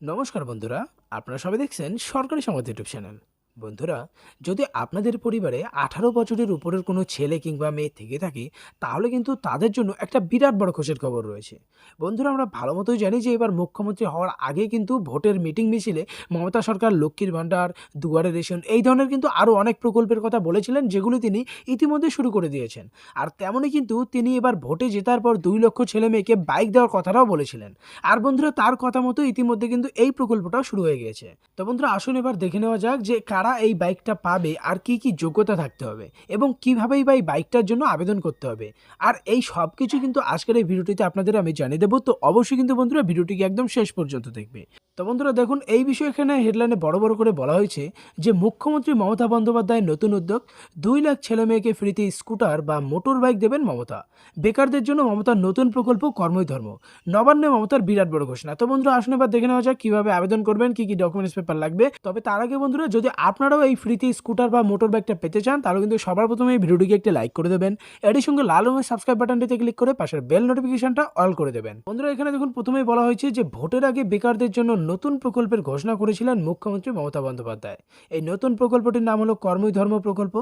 নমস্কার বন্ধুরা, আপনারা সবাই দেখছেন সরকারি সংবাদ ইউটিউব চ্যানেল। বন্ধুরা, যদি আপনাদের পরিবারে 18 বছরের উপরের কোনো ছেলে কিংবা মেয়ে থেকে থাকে, তাহলে কিন্তু তাদের জন্য একটা বিরাট বড় খুশির খবর রয়েছে। বন্ধুরা, আমরা ভালো মতোই জানি যে এবার মুখ্যমন্ত্রী হওয়ার আগে কিন্তু ভোটের মিটিং মিছিলে মমতা সরকার লক্ষ্মীর ভাণ্ডার, দুয়ারে রেশন এই ধরনের কিন্তু আরও অনেক প্রকল্পের কথা বলেছিলেন, যেগুলি তিনি ইতিমধ্যে শুরু করে দিয়েছেন। আর তেমনই কিন্তু তিনি এবার ভোটে জেতার পর 2 লক্ষ ছেলে মেয়েকে বাইক দেওয়ার কথাটাও বলেছিলেন। আর বন্ধুরা, তার কথা মতো ইতিমধ্যে কিন্তু এই প্রকল্পটাও শুরু হয়ে গিয়েছে। তো বন্ধুরা, আসুন এবার দেখে নেওয়া যাক যে কারা এই বাইকটা পাবে আর কি কি যোগ্যতা থাকতে হবে এবং কিভাবেই বা এই বাইকটার জন্য আবেদন করতে হবে। আর এই সব কিছু কিন্তু আজকের এই ভিডিওটিতে আপনাদের আমি জানিয়ে দেবো। তো অবশ্যই কিন্তু বন্ধুরা ভিডিওটিকে একদম শেষ পর্যন্ত দেখবে। তো বন্ধুরা দেখুন, এই বিষয়ে এখানে হেডলাইনে বড় বড় করে বলা হয়েছে যে মুখ্যমন্ত্রী মমতা বন্দ্যোপাধ্যায়ের নতুন উদ্যোগ, 2 লাখ ছেলে মেয়েকে ফ্রিতে স্কুটার বা মোটর বাইক দেবেন মমতা। বেকারদের জন্য মমতার নতুন প্রকল্প কর্মই ধর্ম। নবান্নে মমতার বিরাট বড় ঘোষণা। তো বন্ধুরা, আসুন এবার দেখে নেওয়া যাক কিভাবে আবেদন করবেন, কি কি ডকুমেন্টস পেপার লাগবে। তবে তার আগে বন্ধুরা, যদি আপনারাও এই ফ্রিতে স্কুটার বা মোটর বাইকটা পেতে চান, তাহলে কিন্তু সবার প্রথমে এই ভিডিওটিকে একটি লাইক করে দেবেন। এর সঙ্গে লাল রঙের সাবস্ক্রাইব বাটনটিতে ক্লিক করে পাশের বেল নোটিফিকেশনটা অল করে দেবেন। বন্ধুরা, এখানে দেখুন প্রথমেই বলা হয়েছে যে ভোটের আগে বেকারদের জন্য নতুন প্রকল্পের ঘোষণা করেছিলেন মুখ্যমন্ত্রী মমতা বন্দ্যোপাধ্যায়। এই নতুন প্রকল্পটির নাম হলো কর্মই ধর্ম প্রকল্প।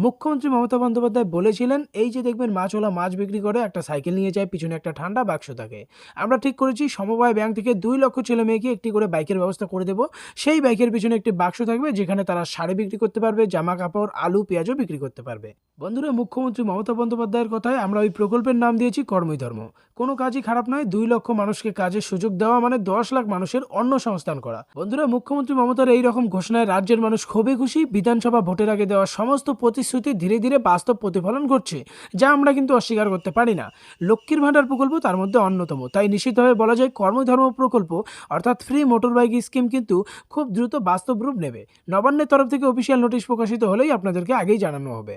মুখ্যমন্ত্রী মমতা বন্দ্যোপাধ্যায় বলেছিলেন, এই যে দেখবেন মাছওয়ালা মাছ বিক্রি করে, একটা সাইকেল নিয়ে যায়, পিছনে একটা ঠান্ডা বাক্স থাকে। আমরা ঠিক করেছি সমবায় ব্যাংক থেকে 2 লক্ষ ছেলে মেয়েকে একটি করে বাইকের ব্যবস্থা করে দেব। সেই বাইকের পিছনে একটি বাক্স থাকবে, যেখানে তারা শাড়ি বিক্রি করতে পারবে, জামা কাপড়, আলু পেঁয়াজও বিক্রি করতে পারবে। বন্ধুরা, মুখ্যমন্ত্রী মমতা বন্দ্যোপাধ্যায়ের কথায় আমরা ওই প্রকল্পের নাম দিয়েছি কর্মই ধর্ম। কোনো কাজই খারাপ নয়, 2 লক্ষ মানুষকে কাজের সুযোগ দেওয়া মানে 10 লাখ মানুষের অন্ন সংস্থান করা। বন্ধুরা, মুখ্যমন্ত্রী মমতার এই রকম ঘোষণায় রাজ্যের মানুষ খুবই খুশি। বিধানসভা ভোটের আগে দেওয়া সমস্ত প্রতিশ্রুতি ধীরে ধীরে বাস্তব প্রতিফলন ঘটছে, যা আমরা কিন্তু অস্বীকার করতে পারি না। লক্ষ্মীর ভাণ্ডার প্রকল্প তার মধ্যে অন্যতম। তাই নিশ্চিতভাবে বলা যায় কর্মধর্ম প্রকল্প অর্থাৎ ফ্রি মোটর বাইক স্কিম কিন্তু খুব দ্রুত বাস্তব রূপ নেবে। নবান্নের তরফ থেকে অফিসিয়াল নোটিশ প্রকাশিত হলেই আপনাদেরকে আগেই জানানো হবে।